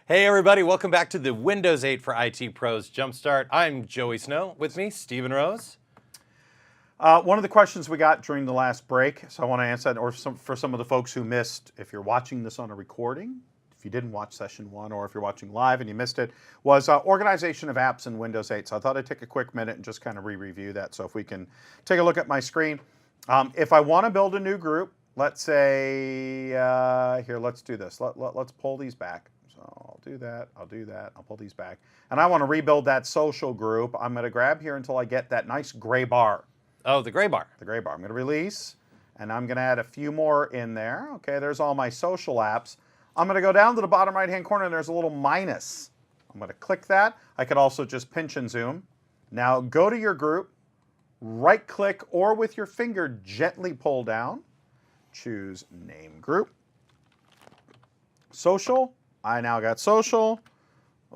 Hey everybody, welcome back to the Windows 8 for IT Pros Jumpstart. I'm Joey Snow. With me, Stephen Rose. One of the questions we got during the last break, so I want to answer that, or for some of the folks who missed, if you're watching this on a recording, if you didn't watch session 1, or if you're watching live and you missed it, was organization of apps in Windows 8. So I thought I'd take a quick minute and just kind of re-review that. So if we can take a look at my screen. If I want to build a new group, let's say, here, let's do this. Let's pull these back. So I'll do that, I'll pull these back. And I want to rebuild that social group. I'm going to grab here until I get that nice gray bar. Oh, the gray bar. The gray bar. I'm going to release, and I'm going to add a few more in there. Okay, there's all my social apps. I'm going to go down to the bottom right-hand corner, and there's a little minus. I'm going to click that. I could also just pinch and zoom. Now go to your group, right-click, or with your finger gently pull down. Choose Name Group. Social. I now got social.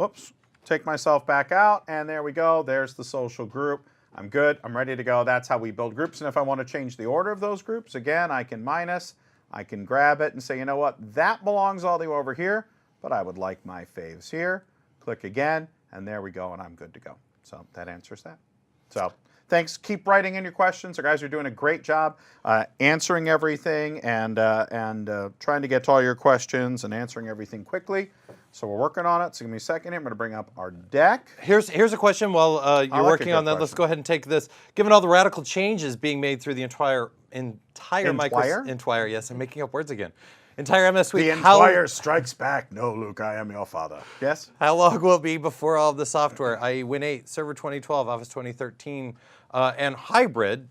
Oops. Take myself back out, and there we go. There's the social group. I'm good. I'm ready to go. That's how we build groups. And if I want to change the order of those groups, again, I can minus. I can grab it and say, you know what? That belongs all the way over here, but I would like my faves here. Click again, and there we go, and I'm good to go. So that answers that. So thanks. Keep writing in your questions. Our guys are doing a great job answering everything and trying to get to all your questions and answering everything quickly. So we're working on it. So give me a second here. I'm going to bring up our deck. Here's a question while you're working on that. Let's go ahead and take this. Given all the radical changes being made through the entire Microsoft Entire, yes, I'm making up words again. Entire MS Suite. The Entire strikes back. No, Luke, I am your father. Yes? How long will it be before all of the software, i.e. Win 8, Server 2012, Office 2013, and hybrid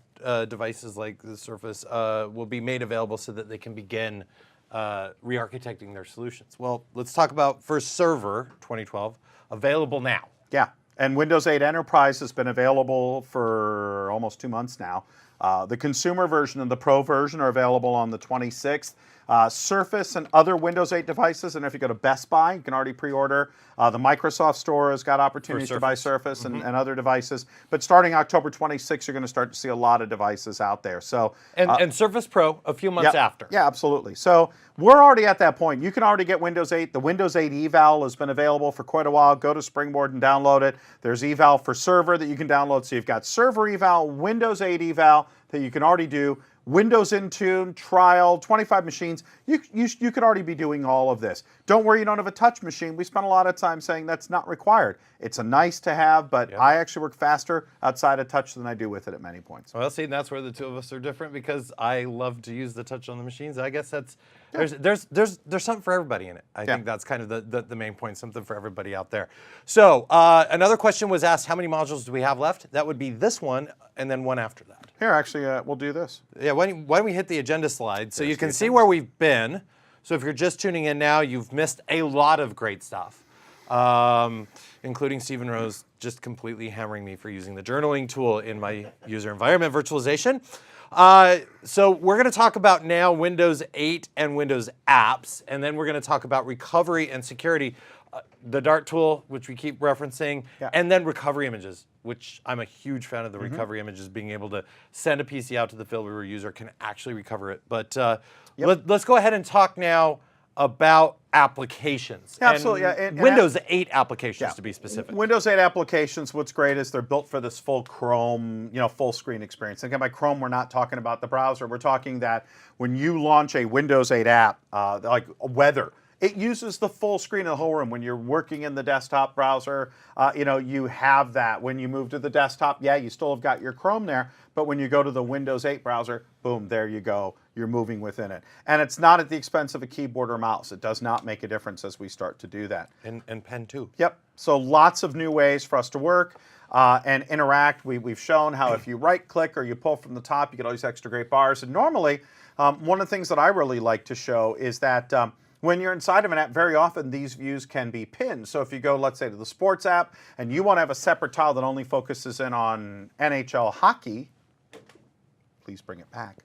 devices like the Surface will be made available so that they can begin re-architecting their solutions? Well, let's talk about first Server 2012, available now. Yeah, and Windows 8 Enterprise has been available for almost 2 months now. The consumer version and the pro version are available on the 26th. Surface and other Windows 8 devices, and if you go to Best Buy, you can already pre-order. The Microsoft Store has got opportunities to buy Surface and other devices. But starting October 26th, you're going to start to see a lot of devices out there. So and Surface Pro a few months after. Yeah, absolutely. So we're already at that point. You can already get Windows 8. The Windows 8 eval has been available for quite a while. Go to Springboard and download it. There's eval for server that you can download. So you've got server eval, Windows 8 eval that you can already do. Windows Intune, trial, 25 machines. You could already be doing all of this. Don't worry, you don't have a touch machine. We spent a lot of time saying that's not required. It's a nice to have, but I actually work faster outside of touch than I do with it at many points. Well, see, that's where the two of us are different because I love to use the touch on the machines. I guess that's there's something for everybody in it. I think that's kind of the main point, something for everybody out there. So another question was asked, how many modules do we have left? That would be this one and then one after that. Here, actually, we'll do this. Yeah, why don't we hit the agenda slide so you can see where we've been. So if you're just tuning in now, you've missed a lot of great stuff, including Stephen Rose just completely hammering me for using the journaling tool in my user environment virtualization. So we're going to talk about now Windows 8 and Windows apps, and then we're going to talk about recovery and security. The Dart tool, which we keep referencing, and then recovery images, which I'm a huge fan of the recovery images, being able to send a PC out to the field where a user can actually recover it. But let's go ahead and talk now about applications. Yeah, absolutely. And Windows 8 applications, to be specific. Windows 8 applications, what's great is they're built for this full Chrome, full screen experience. Again, by Chrome, we're not talking about the browser. We're talking that when you launch a Windows 8 app, like weather, it uses the full screen of the whole room. When you're working in the desktop browser, you have that. When you move to the desktop, you still have got your Chrome there, but when you go to the Windows 8 browser, boom, there you go. You're moving within it. And it's not at the expense of a keyboard or mouse. It does not make a difference as we start to do that. And pen too. Yep. So lots of new ways for us to work and interact. We've shown how if you right-click or you pull from the top, you get all these extra great bars. And normally, one of the things that I really like to show is that when you're inside of an app, very often these views can be pinned. So if you go, let's say, to the sports app, and you want to have a separate tile that only focuses in on NHL hockey, please bring it back.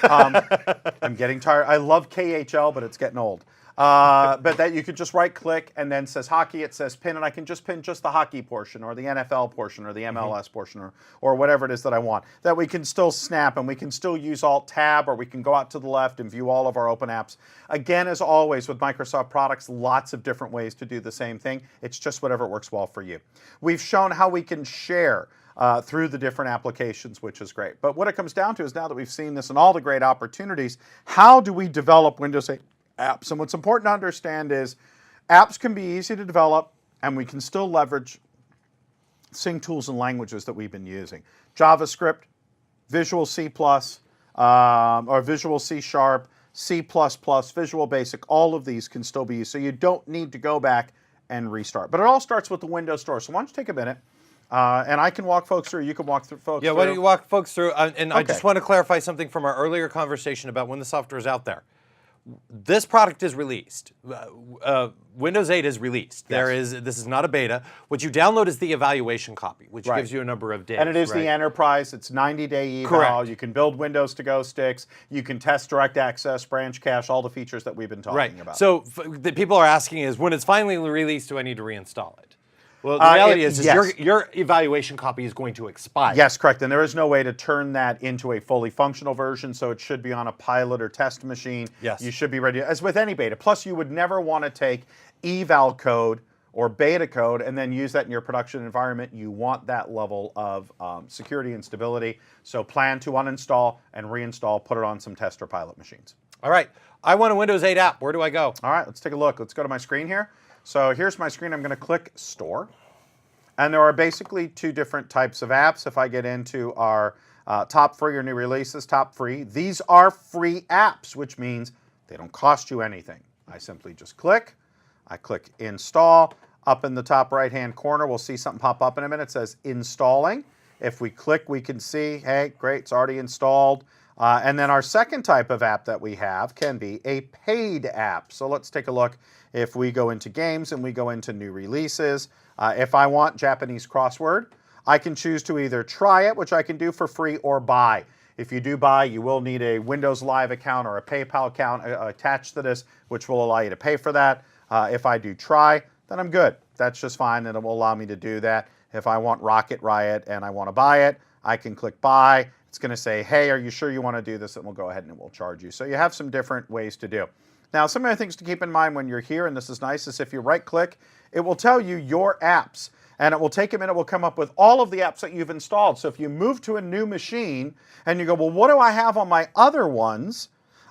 I'm getting tired. I love KHL, but it's getting old. but that you could just right click and then says hockey, it says pin, and I can just pin just the hockey portion or the NFL portion or the MLS portion or whatever it is that I want. That we can still snap and we can still use Alt Tab, or we can go out to the left and view all of our open apps. Again, as always with Microsoft products, lots of different ways to do the same thing. It's just whatever works well for you. We've shown how we can share through the different applications, which is great. But what it comes down to is, now that we've seen this and all the great opportunities, how do we develop Windows 8 apps? And what's important to understand is apps can be easy to develop, and we can still leverage same tools and languages that we've been using. JavaScript, Visual C+, or Visual C Sharp, C++, Visual Basic, all of these can still be used. So you don't need to go back and restart. But it all starts with the Windows Store. So why don't you take a minute, and I can walk folks through, you can walk through folks through. Yeah, why don't you walk folks through, and Okay. I just want to clarify something from our earlier conversation about when the software is out there. This product is released. Windows 8 is released. Yes. This is not a beta. What you download is the evaluation copy, which Right. gives you a number of days. And it is right? the enterprise. It's 90-day eval. Correct. You can build Windows to go sticks. You can test direct access, branch cache, all the features that we've been talking about. So the people are asking is, when it's finally released, do I need to reinstall it? Well, the reality is yes. your evaluation copy is going to expire. Yes, correct. And there is no way to turn that into a fully functional version, so it should be on a pilot or test machine. Yes. You should be ready, as with any beta. Plus, you would never want to take eval code or beta code and then use that in your production environment. You want that level of security and stability. So plan to uninstall and reinstall, put it on some test or pilot machines. All right. I want a Windows 8 app. Where do I go? All right, let's take a look. Let's go to my screen here. So here's my screen. I'm going to click Store. And there are basically two different types of apps. If I get into our top free or new releases, top free, these are free apps, which means they don't cost you anything. I simply just click. I click Install. Up in the top right-hand corner, we'll see something pop up in a minute. It says Installing. If we click, we can see, hey, great, it's already installed. And then our second type of app that we have can be a paid app. So let's take a look. If we go into games and we go into new releases, if I want Japanese crossword, I can choose to either try it, which I can do for free, or buy. If you do buy, you will need a Windows Live account or a PayPal account attached to this, which will allow you to pay for that. If I do try, then I'm good. That's just fine, and it will allow me to do that. If I want Rocket Riot and I want to buy it, I can click buy. It's going to say, hey, are you sure you want to do this? And we'll go ahead and it will charge you. So you have some different ways to do. Now, some of the things to keep in mind when you're here, and this is nice, is if you right-click, it will tell you your apps. And it will take a minute, it will come up with all of the apps that you've installed. So if you move to a new machine and you go, well, what do I have on my other ones?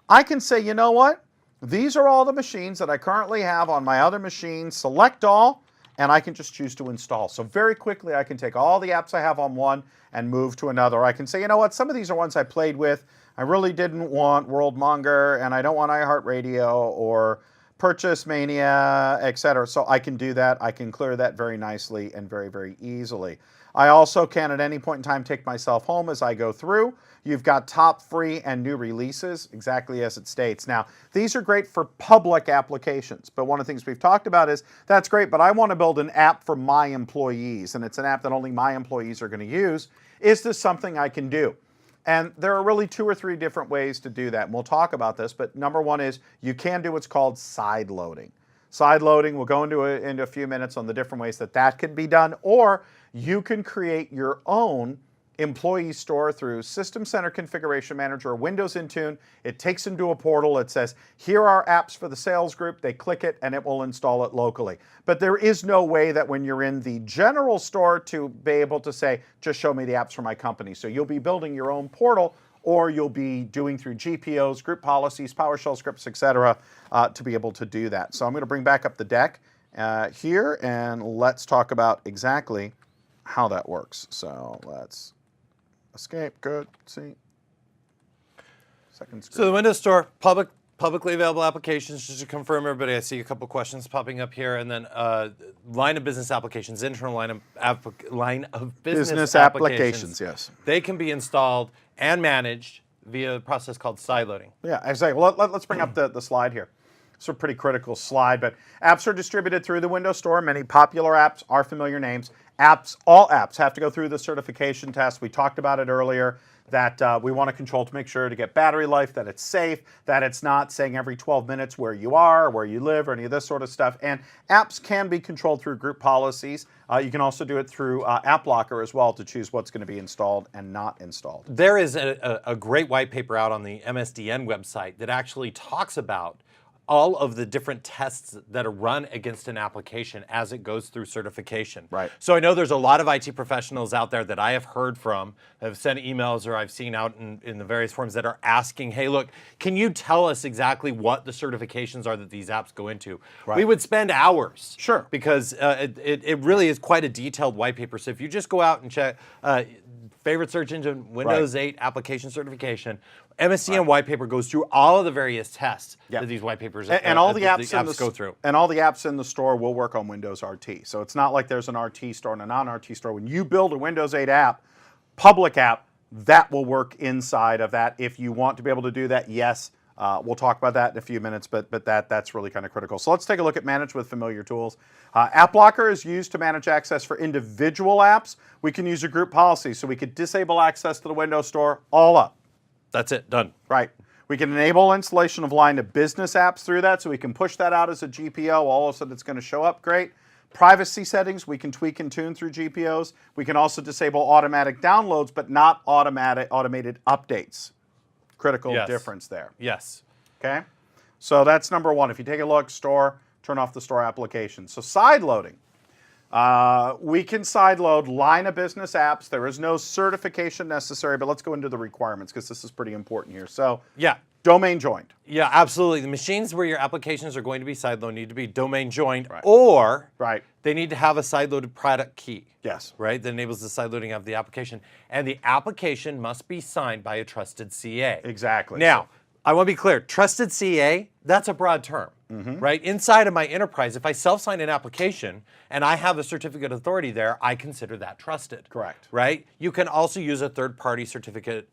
I can say, you know what? These are all the machines that I currently have on my other machine. Select all, and I can just choose to install. So very quickly, I can take all the apps I have on one and move to another. I can say, you know what? Some of these are ones I played with. I really didn't want World Monger, and I don't want iHeartRadio or Purchase Mania, etc. So I can do that. I can clear that very nicely and very, very easily. I also can at any point in time take myself home as I go through. You've got top free and new releases, exactly as it states. Now, these are great for public applications, but one of the things we've talked about is, that's great, but I want to build an app for my employees, and it's an app that only my employees are going to use. Is this something I can do? And there are really 2 or 3 different ways to do that, and we'll talk about this, but number one is you can do what's called side loading. Side loading, we'll go into a few minutes on the different ways that that can be done, or you can create your own employee store through System Center Configuration Manager or Windows Intune. It takes them to a portal. It says, here are apps for the sales group. They click it and it will install it locally. But there is no way that when you're in the general store to be able to say, just show me the apps for my company. So you'll be building your own portal, or you'll be doing through GPOs, group policies, PowerShell scripts, etc., to be able to do that. So I'm going to bring back up the deck here, and let's talk about exactly how that works. So let's escape. Good. See. Second screen. So the Windows Store, publicly available applications, just to confirm everybody, I see a couple questions popping up here, and then line of business applications, internal line of business applications. Yes. They can be installed and managed via a process called side loading. Yeah, exactly. Well, let's bring up the slide here. It's a pretty critical slide, but apps are distributed through the Windows Store. Many popular apps are familiar names. All apps have to go through the certification test. We talked about it earlier. that we want to control to make sure to get battery life, that it's safe, that it's not saying every 12 minutes where you are, where you live, or any of this sort of stuff. And apps can be controlled through group policies. You can also do it through App Blocker as well to choose what's going to be installed and not installed. There is a great white paper out on the MSDN website that actually talks about all of the different tests that are run against an application as it goes through certification. Right. So I know there's a lot of IT professionals out there that I have heard from, have sent emails or I've seen out in the various forums that are asking, hey, look, can you tell us exactly what the certifications are that these apps go into? Right. We would spend hours. Sure. Because it really is quite a detailed white paper. So if you just go out and check favorite search engine, Windows 8 application certification, MSDN white paper goes through all of the various tests that these white papers and all the apps, go through. And all the apps in the store will work on Windows RT. So it's not like there's an RT store and a non-RT store. When you build a Windows 8 app, public app, that will work inside of that. If you want to be able to do that, yes. We'll talk about that in a few minutes, but that's really kind of critical. So let's take a look at Manage with Familiar Tools. App Blocker is used to manage access for individual apps. We can use a group policy, so we could disable access to the Windows Store all up. That's it, done. Right. We can enable installation of line to business apps through that, so we can push that out as a GPO. All of a sudden it's going to show up. Great. Privacy settings, we can tweak and tune through GPOs. We can also disable automatic downloads, but not automated updates. Critical difference there. Yes. Okay. So that's number one. If you take a look, store, turn off the store application. So side loading. We can side load line of business apps. There is no certification necessary, but let's go into the requirements because this is pretty important here. So yeah, domain joined. Yeah, absolutely. The machines where your applications are going to be sideloaded need to be domain joined, or they need to have a sideloaded product key. Yes. Right, that enables the sideloading of the application. And the application must be signed by a trusted CA. Exactly. Now, I want to be clear, trusted CA, that's a broad term, right? Inside of my enterprise, if I self-sign an application and I have a certificate authority there, I consider that trusted. Correct. Right? You can also use a third-party certificate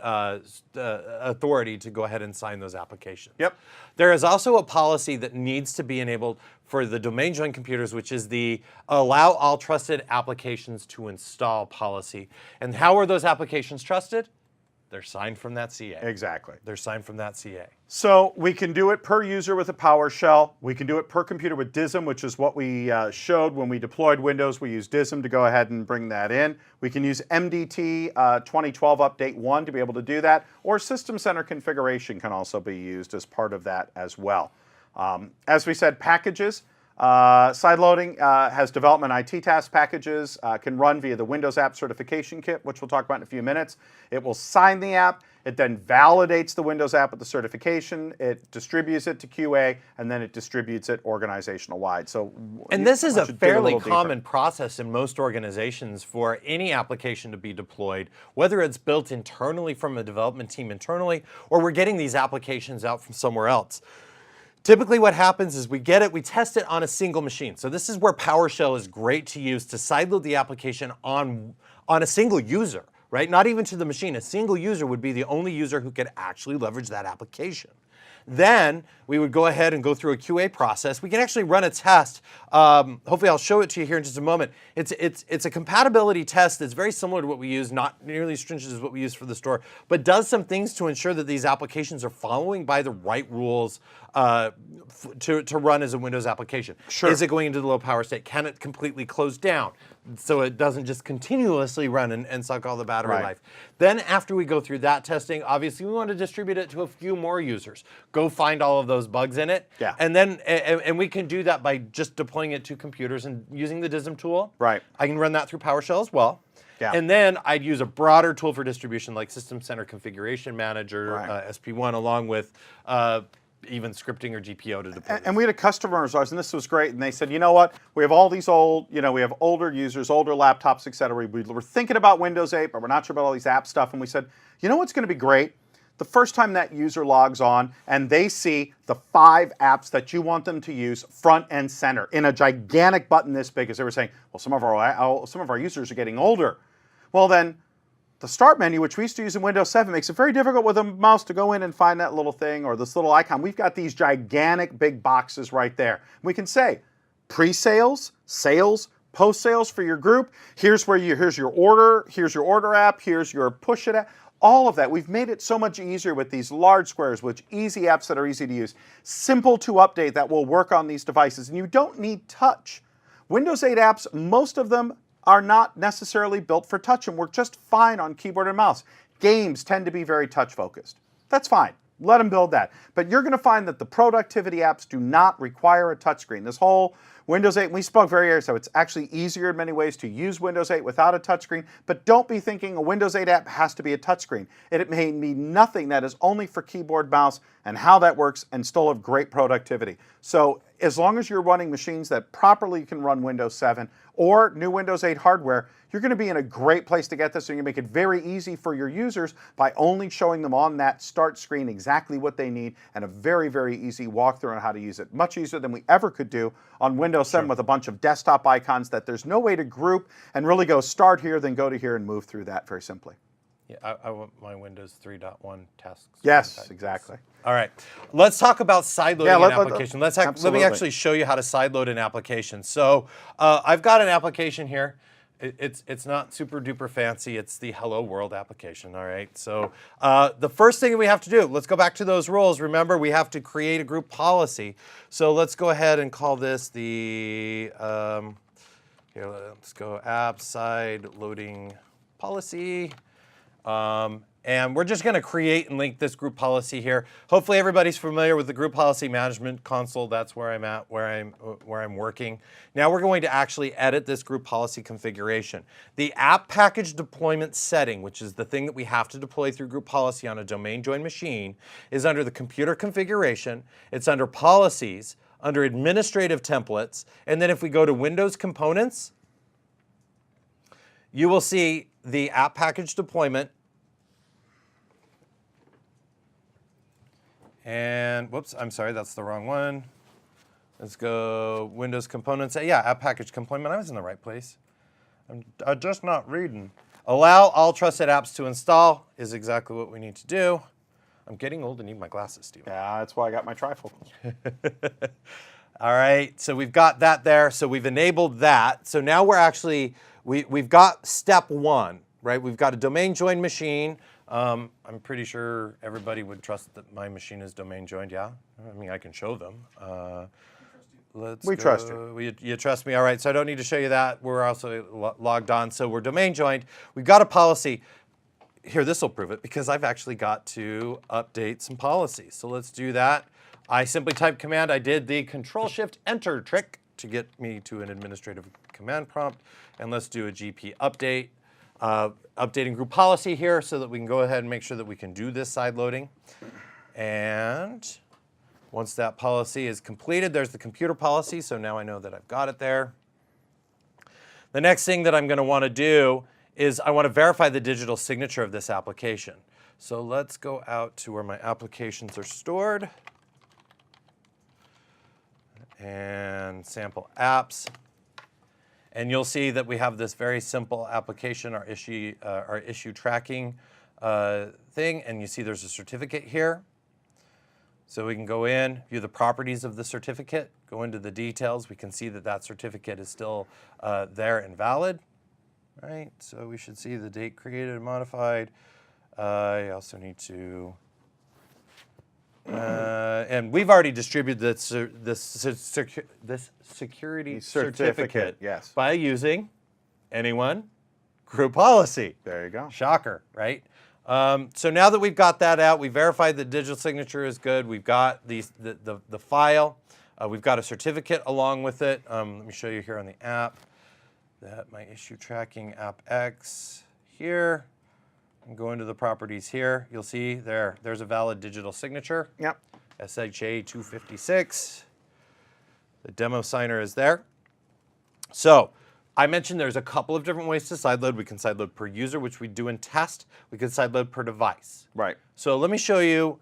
authority to go ahead and sign those applications. Yep. There is also a policy that needs to be enabled for the domain joined computers, which is the allow all trusted applications to install policy. And how are those applications trusted? They're signed from that CA. Exactly. They're signed from that CA. So we can do it per user with a PowerShell. We can do it per computer with DISM, which is what we showed when we deployed Windows. We used DISM to go ahead and bring that in. We can use MDT 2012 Update 1 to be able to do that, or System Center configuration can also be used as part of that as well. As we said, packages. Sideloading has development IT task packages, can run via the Windows App Certification Kit, which we'll talk about in a few minutes. It will sign the app, it then validates the Windows app with the certification, it distributes it to QA, and then it distributes it organizational-wide. And this is a fairly common process in most organizations for any application to be deployed, whether it's built internally from a development team internally, or we're getting these applications out from somewhere else. Typically what happens is we get it, we test it on a single machine. So this is where PowerShell is great to use to sideload the application on a single user, right? Not even to the machine. A single user would be the only user who could actually leverage that application. Then we would go ahead and go through a QA process. We can actually run a test. Hopefully I'll show it to you here in just a moment. It's a compatibility test that's very similar to what we use, not nearly as stringent as what we use for the store, but does some things to ensure that these applications are following by the right rules to run as a Windows application. Sure. Is it going into the low power state? Can it completely close down so it doesn't just continuously run and suck all the battery life? Then after we go through that testing, obviously we want to distribute it to a few more users. Go find all of those bugs in it. Yeah. And then and we can do that by just deploying it to computers and using the DISM tool. Right. I can run that through PowerShell as well. Yeah. And then I'd use a broader tool for distribution like System Center Configuration Manager, SP1, along with even scripting or GPO to deploy. And we had a customer of ours, and this was great, and they said, you know what, we have all these old, we have older users, older laptops, et cetera. We're thinking about Windows 8, but we're not sure about all these app stuff, and we said, you know what's going to be great? The first time that user logs on and they see the 5 apps that you want them to use front and center in a gigantic button this big, as they were saying, well, some of our users are getting older. Well, then the start menu, which we used to use in Windows 7, makes it very difficult with a mouse to go in and find that little thing or this little icon. We've got these gigantic big boxes right there. We can say pre-sales, sales, post-sales for your group. Here's your order app, here's your push it app. all of that. We've made it so much easier with these large squares, with easy apps that are easy to use, simple to update that will work on these devices, and you don't need touch. Windows 8 apps, most of them are not necessarily built for touch and work just fine on keyboard and mouse. Games tend to be very touch focused. That's fine. Let them build that. But you're going to find that the productivity apps do not require a touchscreen. This whole Windows 8, we spoke very earlier, so it's actually easier in many ways to use Windows 8 without a touchscreen, but don't be thinking a Windows 8 app has to be a touchscreen. It may mean nothing that is only for keyboard, mouse, and how that works, and still have great productivity. So as long as you're running machines that properly can run Windows 7 or new Windows 8 hardware, you're going to be in a great place to get this, and you make it very easy for your users by only showing them on that start screen exactly what they need, and a very, very easy walkthrough on how to use it. Much easier than we ever could do on Windows 7 with a bunch of desktop icons that there's no way to group and really go start here, then go to here and move through that very simply. Yeah, I want my Windows 3.1 tasks. Yes, exactly. All right, let's talk about sideloading an application. Let me actually show you how to sideload an application. So I've got an application here. It's not super duper fancy. It's the Hello World application. All right. So the first thing we have to do, let's go back to those rules. Remember, we have to create a group policy. So let's go ahead and call this the here. Let's go app side loading policy. And we're just going to create and link this group policy here. Hopefully everybody's familiar with the group policy management console. That's where I'm at, where I'm working. Now we're going to actually edit this group policy configuration. The app package deployment setting, which is the thing that we have to deploy through group policy on a domain joined machine, is under the computer configuration. It's under policies, under administrative templates, and then if we go to Windows components, you will see the app package deployment. And whoops, I'm sorry, that's the wrong one. Let's go Windows components. Yeah, app package deployment. I was in the right place. I'm just not reading. Allow all trusted apps to install is exactly what we need to do. I'm getting old and need my glasses, Steve. Yeah, that's why I got my trifocals. All right, so we've got that there. So we've enabled that. So now we're actually, we've got step one, right? We've got a domain joined machine. I'm pretty sure everybody would trust that my machine is domain joined, yeah? I mean, I can show them. We trust you. You trust me, all right, so I don't need to show you that. We're also logged on, so we're domain joined. We've got a policy. Here, this will prove it, because I've actually got to update some policies. So let's do that. I simply type command. I did the Control-Shift-Enter trick to get me to an administrative command prompt. And let's do a GP update. Updating group policy here so that we can go ahead and make sure that we can do this side loading. And once that policy is completed, there's the computer policy. So now I know that I've got it there. The next thing that I'm going to want to do is I want to verify the digital signature of this application. So let's go out to where my applications are stored. And sample apps. And you'll see that we have this very simple application, our issue tracking thing. And you see there's a certificate here. So we can go in, view the properties of the certificate, go into the details. We can see that that certificate is still there and valid. Right? So we should see the date created and modified. I also need to... and we've already distributed this security certificate yes, by using anyone group policy. There you go. Shocker, right? So now that we've got that out, we verified the digital signature is good. We've got the file. We've got a certificate along with it. Let me show you here on the app that my issue tracking app X here. And go into the properties here. You'll see there's a valid digital signature. Yep. SHA 256. The demo signer is there. So I mentioned there's a couple of different ways to sideload. We can sideload per user, which we do in test. We can sideload per device. Right. So let me show you.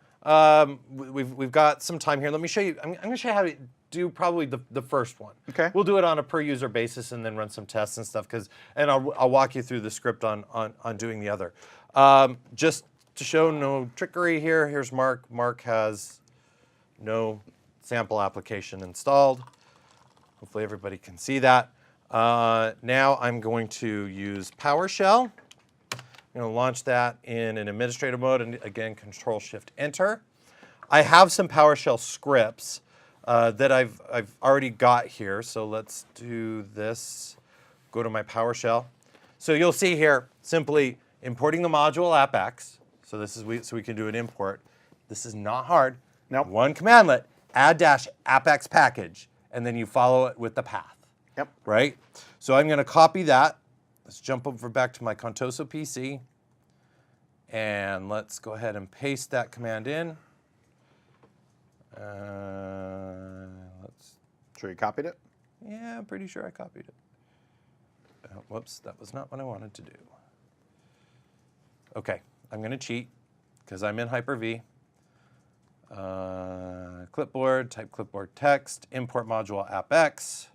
We've got some time here. Let me show you. I'm going to show you how to do probably the first one. Okay. We'll do it on a per user basis and then run some tests and stuff. And I'll walk you through the script on doing the other. Just to show no trickery here, here's Mark. Mark has no sample application installed. Hopefully everybody can see that. Now I'm going to use PowerShell. I'm I'm going to launch that in an administrative mode, and again, Control-Shift-Enter. I have some PowerShell scripts that I've already got here, so let's do this. Go to my PowerShell. So you'll see here, simply importing the module appx. So this is so we can do an import. This is not hard. Nope. One commandlet, add-appx package, and then you follow it with the path. Yep. Right? So I'm going to copy that. Let's jump over back to my Contoso PC. And let's go ahead and paste that command in. Sure you copied it? Yeah, I'm pretty sure I copied it. Whoops, that was not what I wanted to do. Okay, I'm going to cheat because I'm in Hyper-V. Clipboard, type clipboard text, import module appx.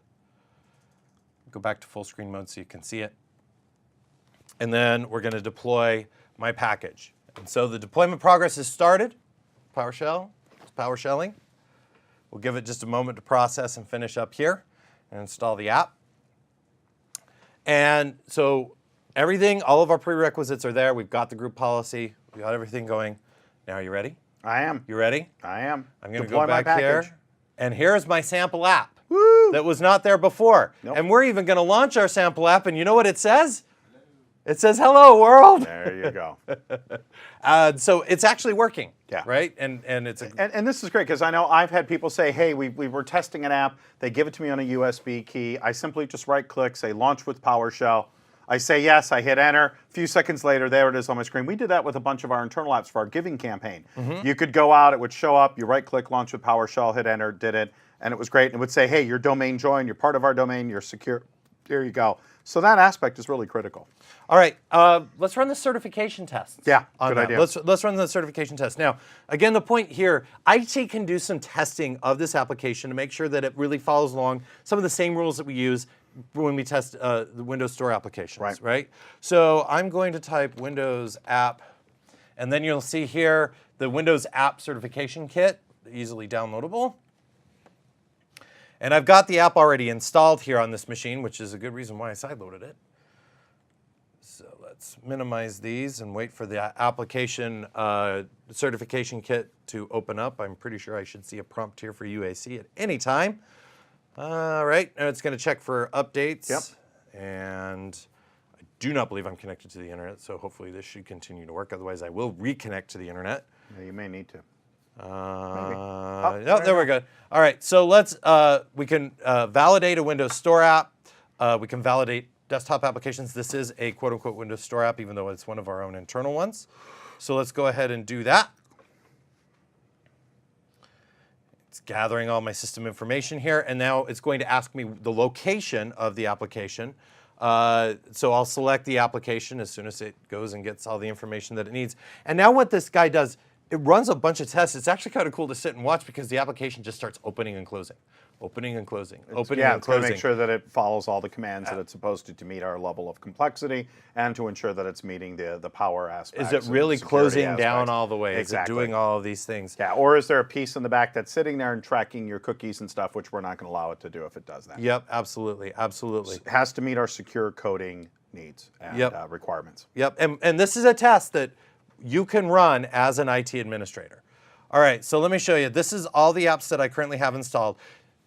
Go back to full screen mode so you can see it. And then we're going to deploy my package. And so the deployment progress is started. PowerShell, it's PowerShelling. We'll give it just a moment to process and finish up here and install the app. And so everything, all of our prerequisites are there. We've got the group policy. We've got everything going. Now, are you ready? I am. You ready? I am. I'm going to Deploy go my back package. here. And here's my sample app. Woo! That was not there before. Nope. And we're even going to launch our sample app, and you know what it says? It says, hello, world. There you go. So it's actually working, Yeah. right? And it's a, And this is great because I know I've had people say, hey, we were testing an app. They give it to me on a USB key. I simply just right-click, say launch with PowerShell. I say yes, I hit enter. A few seconds later, there it is on my screen. We did that with a bunch of our internal apps for our giving campaign. You could go out, it would show up, you right-click, launch with PowerShell, hit enter, did it, and it was great. And it would say, hey, your domain joined, you're part of our domain, you're secure. There you go. So that aspect is really critical. all right, let's run the certification tests. Yeah, on good that. idea. Let's run the certification test. Now, again, the point here, IT can do some testing of this application to make sure that it really follows along some of the same rules that we use when we test the Windows Store applications, right? So I'm going to type Windows App, and then you'll see here the Windows App Certification Kit, easily downloadable. And I've got the app already installed here on this machine, which is a good reason why I sideloaded it. So let's minimize these and wait for the application certification kit to open up. I'm pretty sure I should see a prompt here for UAC at any time. All right, and it's going to check for updates. Yep. And I do not believe I'm connected to the internet, so hopefully this should continue to work. Otherwise, I will reconnect to the internet. Yeah, you may need to. No, there we go. All right, so let's, we can validate a Windows Store app. We can validate desktop applications. This is a quote-unquote Windows Store app, even though it's one of our own internal ones. So let's go ahead and do that. It's gathering all my system information here, and now it's going to ask me the location of the application. So I'll select the application as soon as it goes and gets all the information that it needs. And now what this guy does, it runs a bunch of tests. It's actually kind of cool to sit and watch because the application just starts opening and closing, opening and closing, opening and It's going closing. to make sure that it follows all the commands that it's supposed to meet our level of complexity and to ensure that it's meeting the power aspects. Is it and really security closing down aspects. all the way? Exactly. Is it doing all of these things? Yeah, or is there a piece in the back that's sitting there and tracking your cookies and stuff, which we're not going to allow it to do if it does that. Yep, absolutely, absolutely. It has to meet our secure coding needs and requirements. Yep, and this is a test that you can run as an IT administrator. All right, so let me show you. This is all the apps that I currently have installed.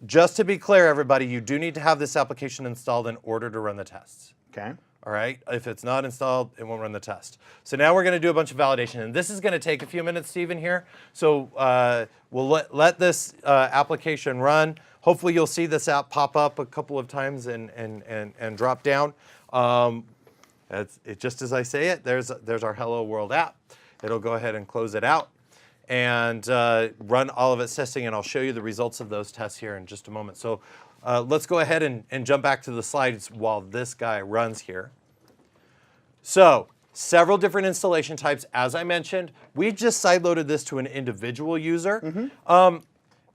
Just to be clear, everybody, you do need to have this application installed in order to run the tests. Okay. All right, if it's not installed, it won't run the test. So now we're going to do a bunch of validation, and this is going to take a few minutes, Stephen, here. So we'll let this application run. Hopefully you'll see this app pop up a couple of times and drop down. Just as I say it, there's our Hello World app. It'll go ahead and close it out and run all of its testing, and I'll show you the results of those tests here in just a moment. So let's go ahead and jump back to the slides while this guy runs here. So several different installation types. As I mentioned, we just sideloaded this to an individual user.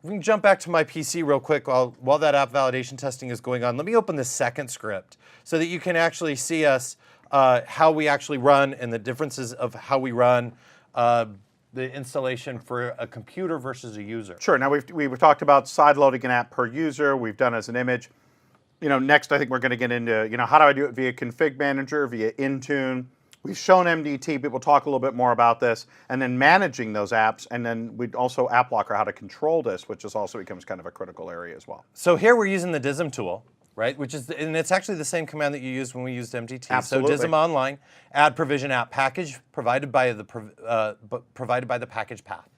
We can jump back to my PC real quick while that app validation testing is going on. Let me open the second script so that you can actually see us how we actually run and the differences of how we run the installation for a computer versus a user. Sure. Now we've talked about side loading an app per user. We've done as an image. Next I think we're going to get into how do I do it via Config Manager, via Intune, We've shown MDT, people talk a little bit more about this, and then managing those apps, and then we also App Blocker, how to control this, which is also becomes kind of a critical area as well. So here we're using the DISM tool, right? Which is, and it's actually the same command that you used when we used MDT. Absolutely. So DISM online, add provision app package provided by the package path.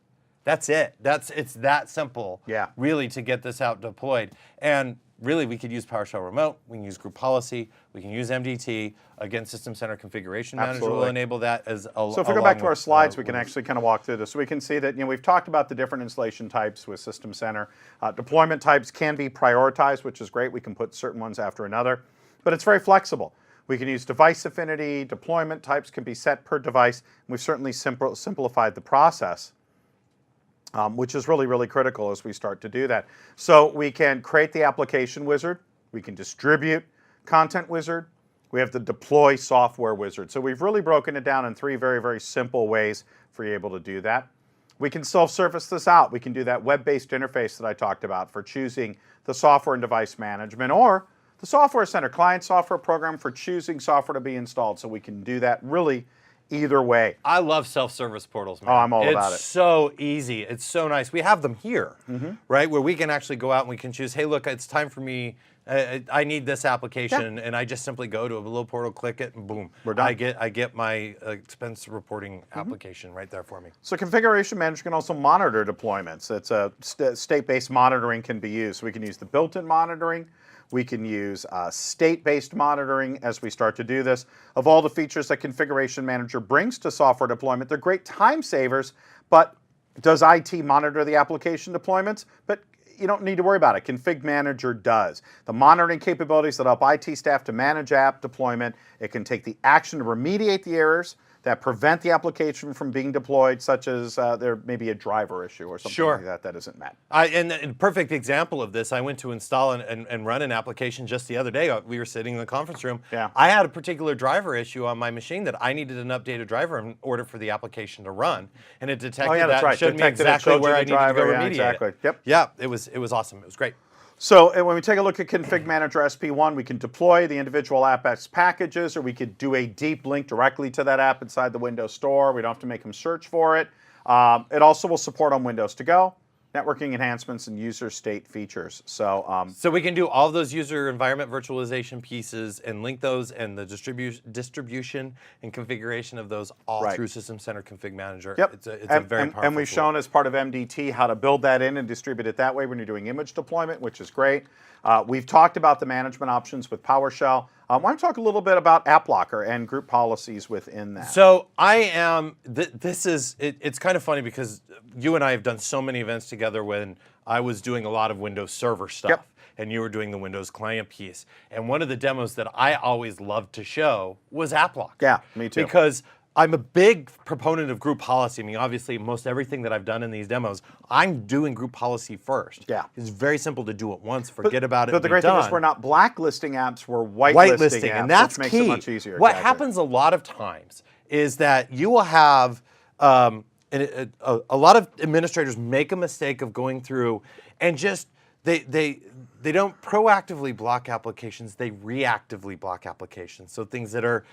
That's it. It's that simple. Yeah. Really, to get this out deployed. And really, we could use PowerShell Remote. We can use Group Policy. We can use MDT. Again, System Center Configuration Manager will Absolutely. enable that as a. So if we go back to our slides, we can actually kind of walk through this. So we can see that we've talked about the different installation types with System Center. Deployment types can be prioritized, which is great. We can put certain ones after another, but it's very flexible. We can use device affinity. Deployment types can be set per device. We've certainly simplified the process. Which is really, really critical as we start to do that. So we can create the application wizard. We can distribute content wizard. We have the deploy software wizard. So we've really broken it down in 3 very, very simple ways for you able to do that. We can self-service this out. We can do that web-based interface that I talked about for choosing the software and device management, or the software center, client software program for choosing software to be installed. So we can do that really either way. I love self-service portals, man. Oh, I'm all about it. It's so easy. It's so nice. We have them here, right? Where we can actually go out and we can choose, hey, look, it's time for me. I need this application, and I just simply go to a little portal, click it, and boom. We're done. I get my expense reporting application right there for me. So configuration manager can also monitor deployments. It's a state-based monitoring can be used. So we can use the built-in monitoring. We can use state-based monitoring as we start to do this. Of all the features that Configuration Manager brings to software deployment, they're great time savers, but does IT monitor the application deployments? But you don't need to worry about it. Config Manager does. The monitoring capabilities that help IT staff to manage app deployment. It can take the action to remediate the errors that prevent the application from being deployed, such as there may be a driver issue or something like that that isn't met. And a perfect example of this, I went to install and run an application just the other day. We were sitting in the conference room. Yeah. I had a particular driver issue on my machine that I needed an updated driver in order for the application to run. And it detected that that's right. and showed me Detected it, exactly showed where you I the needed to go driver, remediate exactly. it. Yep. Yeah, it was awesome. It was great. So when we take a look at Config Manager SP1, we can deploy the individual app as packages, or we could do a deep link directly to that app inside the Windows Store. We don't have to make them search for it. It also will support on Windows To Go, networking enhancements, and user state features. So we can do all of those user environment virtualization pieces and link those and the distribution and configuration of those all through System Center Config Manager. Yep. It's a very powerful And we've tool. shown as part of MDT how to build that in and distribute it that way when you're doing image deployment, which is great. We've talked about the management options with PowerShell. I want to talk a little bit about App Blocker and group policies within that. So I am, it's kind of funny because you and I have done so many events together when I was doing a lot of Windows Server stuff and you were doing the Windows Client piece. And one of the demos that I always loved to show was App Blocker. Yeah, me too. Because I'm a big proponent of group policy. I mean, obviously, most everything that I've done in these demos, I'm doing group policy first. Yeah. It's very simple to do it once, forget about it, But the great thing is we're not blacklisting apps, we're whitelisting apps, and that's which key. makes it much easier. What Exactly. happens a lot of times is that you will have a lot of administrators make a mistake of going through and just they don't proactively block applications, they reactively block applications. So things that are,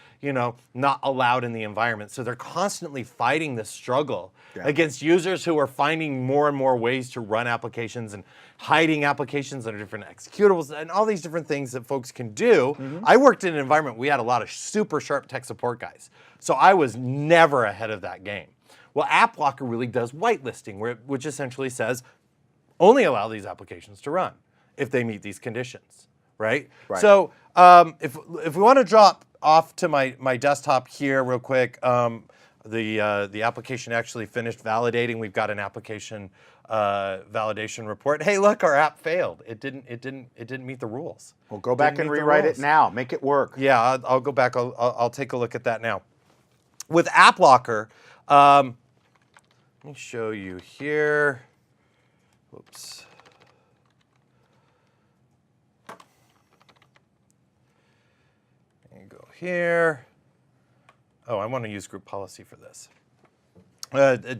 not allowed in the environment. So they're constantly fighting this struggle against users who are finding more and more ways to run applications and hiding applications under different executables and all these different things that folks can do. I worked in an environment, we had a lot of super sharp tech support guys. So I was never ahead of that game. Well, App Blocker really does whitelisting, which essentially says, only allow these applications to run if they meet these conditions, right? So if we want to drop off to my desktop here real quick, the application actually finished validating. We've got an application validation report. Hey, look, our app failed. It didn't meet the rules. Well, go back and rewrite it now. Make it work. Yeah, I'll go back. I'll take a look at that now. With App Blocker, let me show you here. Whoops. There you go here. Oh, I want to use group policy for this.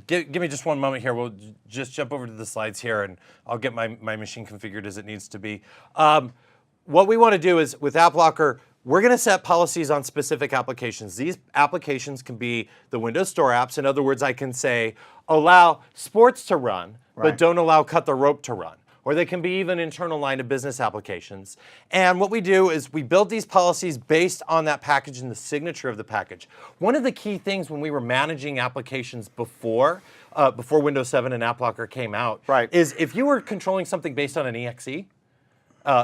Give me just one moment here. We'll just jump over to the slides here, and I'll get my machine configured as it needs to be. What we want to do is, with App Blocker, we're going to set policies on specific applications. These applications can be the Windows Store apps. In other words, I can say, allow sports to run, but don't allow cut the rope to run. Or they can be even internal line of business applications. And what we do is we build these policies based on that package and the signature of the package. One of the key things when we were managing applications before Windows 7 and AppLocker came out, is if you were controlling something based on an exe,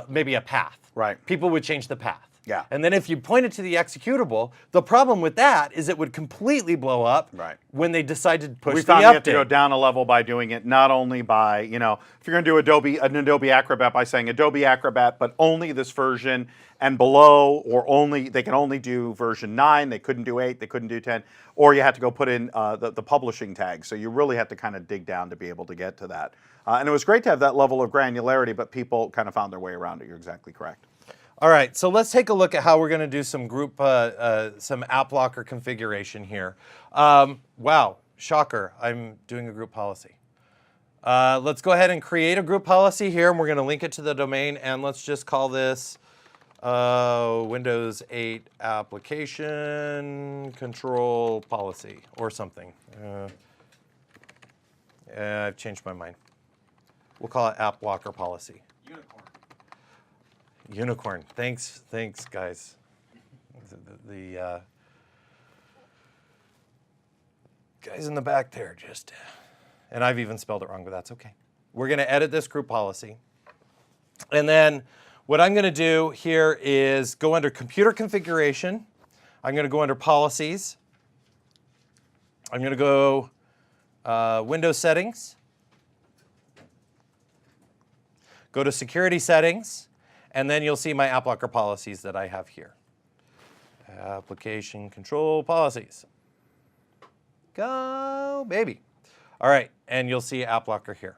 maybe a path, people would change the path. And then if you pointed to the executable, the problem with that is it would completely blow up when they decided to push the update. We found you have to go down a level by doing it not only by, if you're going to do an Adobe Acrobat by saying Adobe Acrobat, but only this version and below, or they can only do version 9, they couldn't do 8, they couldn't do 10, or you had to go put in the publishing tag. So you really had to kind of dig down to be able to get to that. And it was great to have that level of granularity, but people kind of found their way around it. You're exactly correct. All right, so let's take a look at how we're going to do some some AppLocker configuration here. Wow, shocker, I'm doing a group policy. Let's go ahead and create a group policy here, and we're going to link it to the domain, and let's just call this Windows 8 Application Control Policy or something. I've changed my mind. We'll call it AppLocker Policy. Unicorn. Thanks, guys. The guys in the back there just, and I've even spelled it wrong, but that's okay. We're going to edit this group policy. And then what I'm going to do here is go under Computer Configuration. I'm going to go under Policies. I'm going to go Windows Settings. Go to Security Settings. And then you'll see my AppLocker policies that I have here. Application control policies. Go, baby. All right, and you'll see AppLocker here.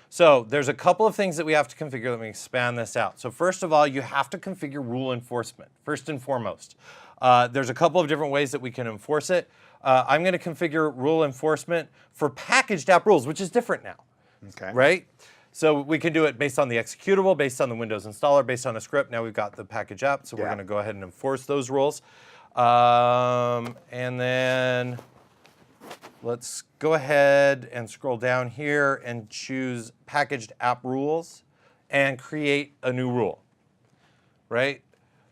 So there's a couple of things that we have to configure. Let me expand this out. So first of all, you have to configure rule enforcement, first and foremost. There's a couple of different ways that we can enforce it. I'm going to configure rule enforcement for packaged app rules, which is different now, right? So we can do it based on the executable, based on the Windows installer, based on a script. Now we've got the package app, so we're going to go ahead and enforce those rules. And then let's go ahead and scroll down here and choose packaged app rules and create a new rule, right?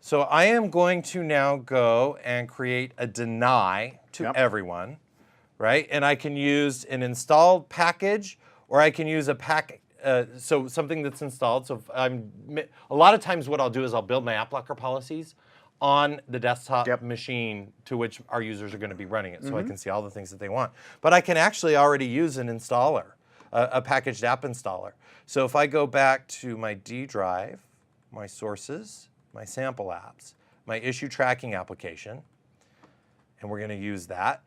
So I am going to now go and create a deny to everyone, right? And I can use an installed package, or I can use a package. So something that's installed. So a lot of times what I'll do is I'll build my AppLocker policies on the desktop machine to which our users are going to be running it, so I can see all the things that they want. But I can actually already use an installer, a packaged app installer. So if I go back to my D drive, my sources, my sample apps, my issue tracking application, and we're going to use that.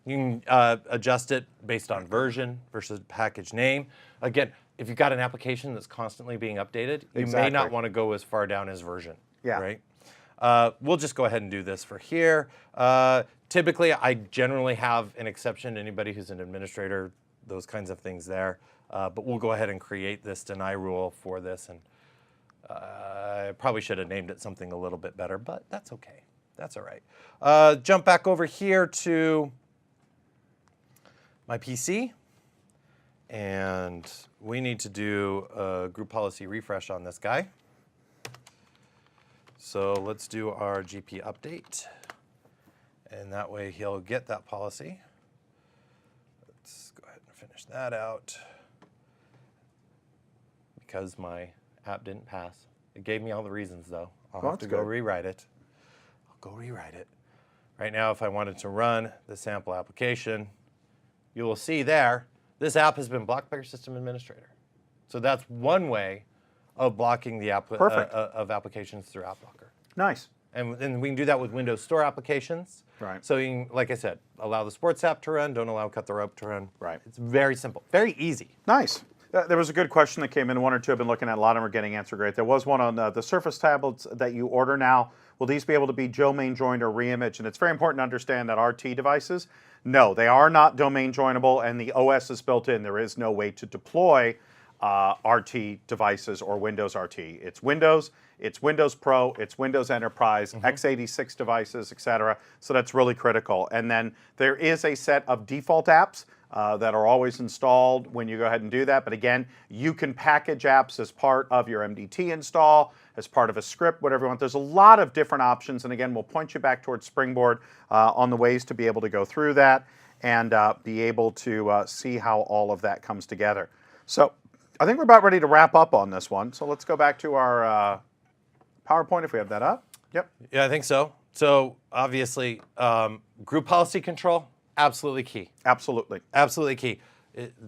You can adjust it based on version versus package name. Again, if you've got an application that's constantly being updated, you may not want to go as far down as version, right? We'll just go ahead and do this for here. Typically, I generally have an exception to anybody who's an administrator, those kinds of things there. But we'll go ahead and create this deny rule for this. And I probably should have named it something a little bit better, but that's okay. That's all right. Jump back over here to my PC, and we need to do a group policy refresh on this guy. So let's do our GP update, and that way he'll get that policy. Let's go ahead and finish that out. Because my app didn't pass. It gave me all the reasons, though. I'll have to go rewrite it. I'll go rewrite it. Right now, if I wanted to run the sample application, you will see there, this app has been blocked by your system administrator. So that's one way of blocking the of applications through AppLocker. Nice. And we can do that with Windows Store applications. Right. So you can, like I said, allow the sports app to run, don't allow cut the rope to run. Right. It's very simple, very easy. Nice. There was a good question that came in. One or two I've been looking at. A lot of them are getting answered great. There was one on the Surface tablets that you order now. Will these be able to be domain joined or reimaged? And it's very important to understand that RT devices, no, they are not domain joinable, and the OS is built in. There is no way to deploy RT devices or Windows RT. It's Windows Pro, it's Windows Enterprise, x86 devices, etc. So that's really critical. And then there is a set of default apps that are always installed when you go ahead and do that. But again, you can package apps as part of your MDT install, as part of a script, whatever you want. There's a lot of different options. And again, we'll point you back towards Springboard on the ways to be able to go through that and be able to see how all of that comes together. So I think we're about ready to wrap up on this one. So let's go back to our PowerPoint if we have that up. Yep. Yeah, I think so. So obviously, group policy control, absolutely key. Absolutely. Absolutely key.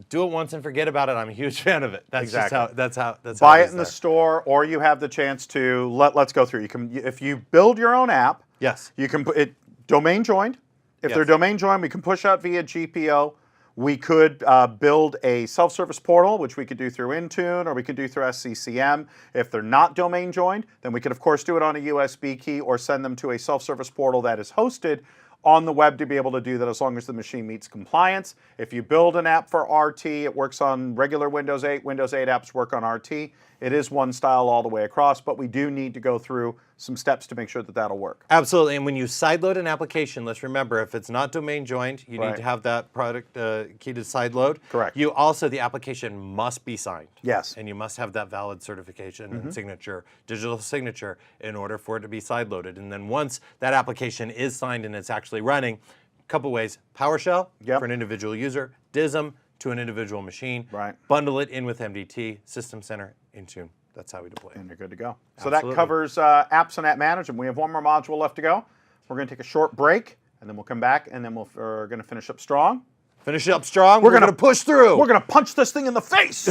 Do it once and forget about it. I'm a huge fan of it. That's Exactly. just how. That's Buy how it in the store, or you have the chance to let's go through. You can, if you build your own app. Yes. You can put it domain joined. If they're domain joined, we can push out via GPO. We could build a self-service portal, which we could do through Intune, or we could do through SCCM. If they're not domain joined, then we could, of course, do it on a USB key or send them to a self-service portal that is hosted on the web to be able to do that as long as the machine meets compliance. If you build an app for RT, it works on regular Windows 8. Windows 8 apps work on RT. It is one style all the way across, but we do need to go through some steps to make sure that that'll work. Absolutely, and when you sideload an application, let's remember, if it's not domain joined, you need to have that product key to sideload. Correct. You also, the application must be signed. Yes. And you must have that valid certification and signature, digital signature, in order for it to be sideloaded. And then once that application is signed and it's actually running, a couple ways: PowerShell for an individual user, DISM to an individual machine. Right. Bundle it in with MDT, System Center, Intune. That's how we deploy it. And you're good to go. Absolutely. So that covers apps and app management. We have one more module left to go. We're going to take a short break, and then we'll come back, and then we're going to finish up strong. Finish up strong. We're going to push through. We're going to punch this thing in the face.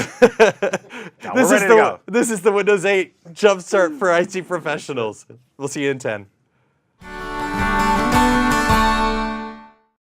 This is the Windows 8 jumpstart for IT professionals. We'll see you in 10.